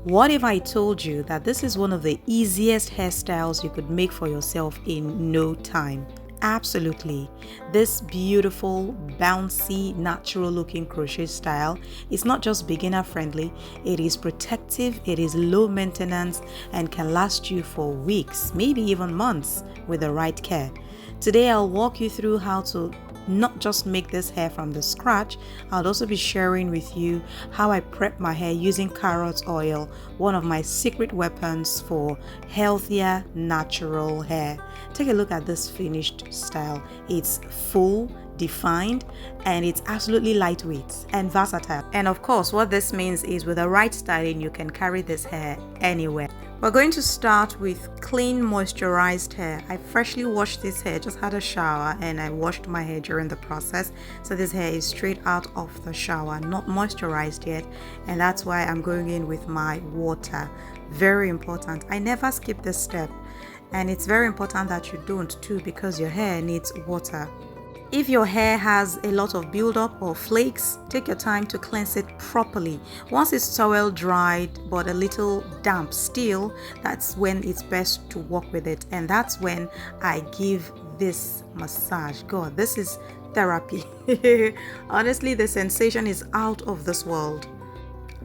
What if I told you that this is one of the easiest hairstyles you could make for yourself in no time? Absolutely. This beautiful, bouncy, natural looking crochet style is not just beginner friendly, it is protective, it is low maintenance, and can last you for weeks, maybe even months with the right care. Today I'll walk you through how to not just make this hair from the scratch. I'll also be sharing with you how I prep my hair using carrot oil, one of my secret weapons for healthier, natural hair. Take a look at this finished style. It's full, defined, and it's absolutely lightweight and versatile. And of course, what this means is with the right styling, you can carry this hair anywhere. We're going to start with clean, moisturized hair. I freshly washed this hair, just had a shower, and I washed my hair during the process. So this hair is straight out of the shower, not moisturized yet, and that's why I'm going in with my water. Very important. I never skip this step, and it's very important that you don't too, because your hair needs water. If your hair has a lot of buildup or flakes, take your time to cleanse it properly. Once it's towel dried but a little damp still, that's when it's best to work with it. And that's when I give this massage. God, this is therapy. Honestly, the sensation is out of this world.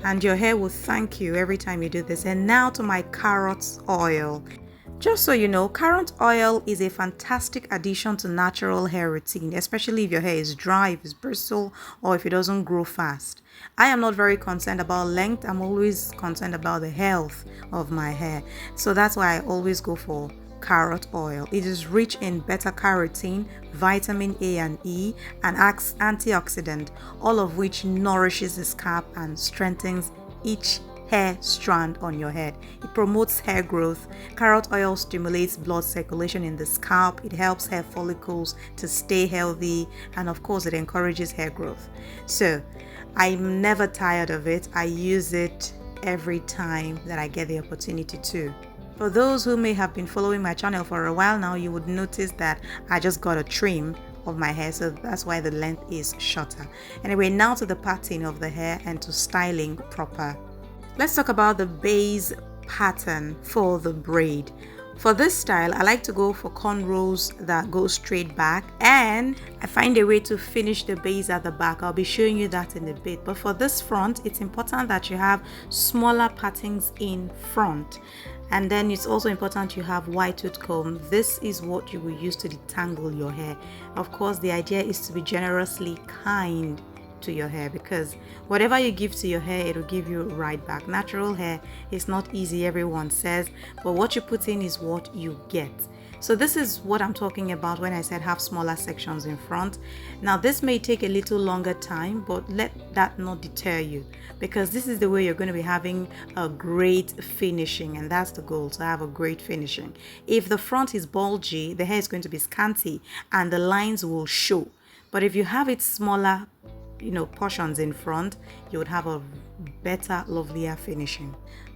And your hair will thank you every time you do this. And now to my carrot oil. Just so you know, carrot oil is a fantastic addition to natural hair routine, especially if your hair is dry, if it's bristle, or if it doesn't grow fast. I am not very concerned about length. I'm always concerned about the health of my hair. So that's why I always go for carrot oil. It is rich in beta-carotene, vitamin A and E, and antioxidant, all of which nourishes the scalp and strengthens each hair strand on your head. It promotes hair growth. Carrot oil stimulates blood circulation in the scalp. It helps hair follicles to stay healthy, and of course it encourages hair growth. So I'm never tired of it. I use it every time that I get the opportunity to. For those who may have been following my channel for a while now, you would notice that I just got a trim of my hair, so that's why the length is shorter. Anyway, now to the parting of the hair and to styling proper. Let's talk about the base pattern for the braid. For this style, I like to go for cornrows that go straight back, and I find a way to finish the base at the back. I'll be showing you that in a bit. But for this front, it's important that you have smaller patterns in front. And then it's also important you have wide tooth comb. This is what you will use to detangle your hair. Of course, the idea is to be generously kind to your hair, because whatever you give to your hair, it will give you right back. Natural hair is not easy, everyone says, but what you put in is what you get. So this is what I'm talking about when I said have smaller sections in front. Now this may take a little longer time, but let that not deter you, because this is the way you're going to be having a great finishing, and that's the goal, to have a great finishing. If the front is bulgy, the hair is going to be scanty and the lines will show. But if you have it smaller, portions in front, you would have a better, lovelier finishing.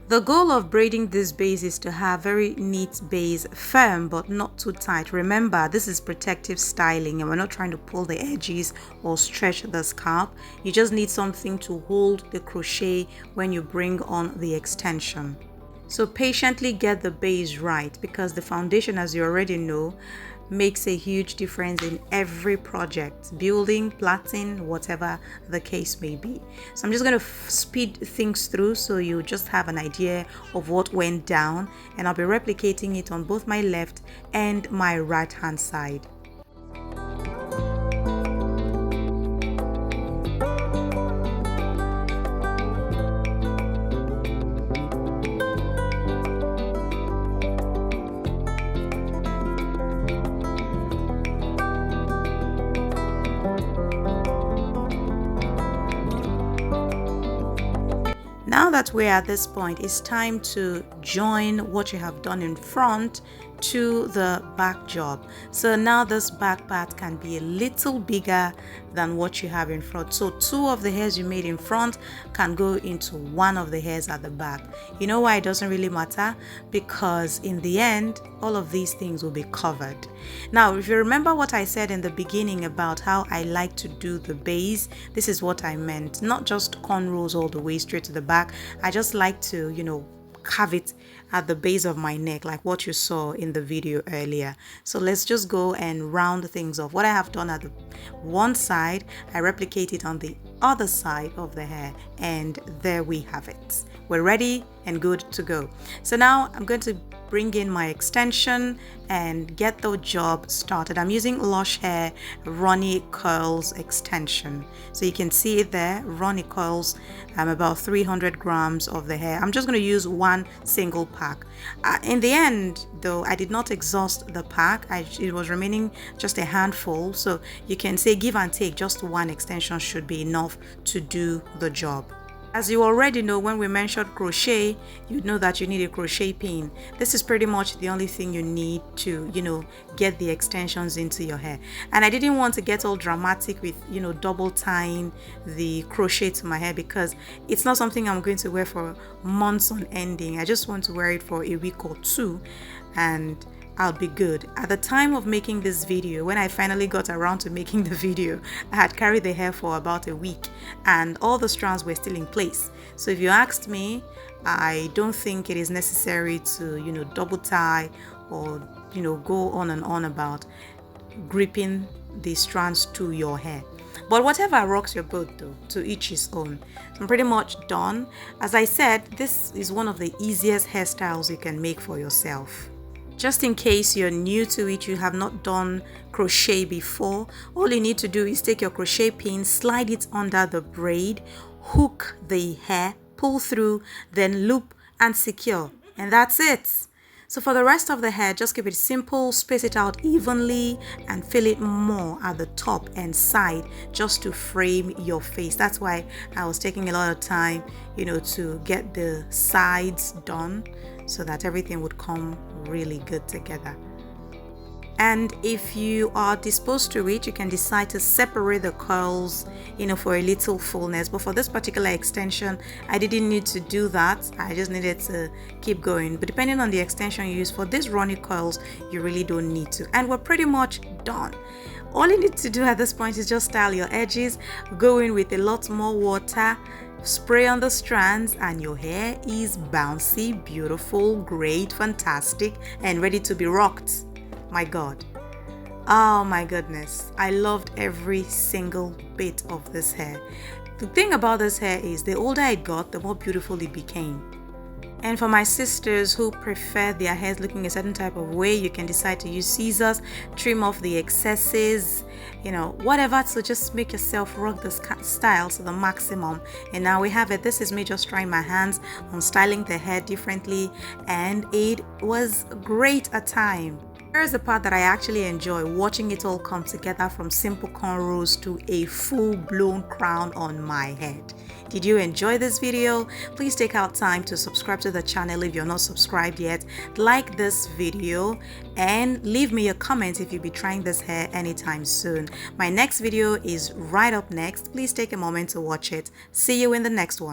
The goal of braiding this base is to have very neat base, firm but not too tight. Remember, this is protective styling and we're not trying to pull the edges or stretch the scalp. You just need something to hold the crochet when you bring on the extension. So patiently get the base right, because the foundation, as you already know, makes a huge difference in every project, building, plaiting, whatever the case may be. So I'm just going to speed things through so you just have an idea of what went down, and I'll be replicating it on both my left and my right hand side. Now that we're at this point, it's time to join what you have done in front to the back job. So now this back part can be a little bigger than what you have in front. So two of the hairs you made in front can go into one of the hairs at the back. You know why it doesn't really matter? Because in the end, all of these things will be covered. Now, if you remember what I said in the beginning about how I like to do the base, this is what I meant. Not just cornrows all the way straight to the back. I just like to, carve it at the base of my neck like what you saw in the video earlier. So let's just go and round things off. What I have done at the one side, I replicate it on the other side of the hair, and there we have it. We're ready and good to go. So now I'm going to bring in my extension and get the job started. I'm using Lush Hair Roni Curls extension. So you can see it there, Roni Curls, about 300 grams of the hair. I'm just going to use one single pack. In the end, though, I did not exhaust the pack. It was remaining just a handful. So you can say give and take, just one extension should be enough to do the job. As you already know, when we mentioned crochet, you know that you need a crochet pin. This is pretty much the only thing you need to, get the extensions into your hair. And I didn't want to get all dramatic with, double tying the crochet to my hair, because it's not something I'm going to wear for months on ending. I just want to wear it for a week or two and I'll be good. At the time of making this video, when I finally got around to making the video, I had carried the hair for about a week and all the strands were still in place. So if you asked me, I don't think it is necessary to, double tie or, go on and on about gripping the strands to your hair. But whatever rocks your boat though, to each his own. I'm pretty much done. As I said, this is one of the easiest hairstyles you can make for yourself. Just in case you're new to it, you have not done crochet before, all you need to do is take your crochet pin, slide it under the braid, hook the hair, pull through, then loop and secure, and that's it. So for the rest of the hair, just keep it simple, space it out evenly and fill it more at the top and side just to frame your face. That's why I was taking a lot of time, to get the sides done so that everything would come really good together. And if you are disposed to it, you can decide to separate the curls, for a little fullness. But for this particular extension, I didn't need to do that. I just needed to keep going. But depending on the extension you use for these Roni curls, you really don't need to. And we're pretty much done. All you need to do at this point is just style your edges, go in with a lot more water, spray on the strands, and your hair is bouncy, beautiful, great, fantastic, and ready to be rocked. My God. Oh my goodness. I loved every single bit of this hair. The thing about this hair is the older it got, the more beautiful it became. And for my sisters who prefer their hairs looking a certain type of way, you can decide to use scissors, trim off the excesses, whatever, to just make yourself rock the style to the maximum. And now we have it. This is me just trying my hands on styling the hair differently, and it was great a time. Here's the part that I actually enjoy, watching it all come together from simple cornrows to a full-blown crown on my head. Did you enjoy this video? Please take out time to subscribe to the channel if you're not subscribed yet. Like this video and leave me a comment if you'll be trying this hair anytime soon. My next video is right up next. Please take a moment to watch it. See you in the next one.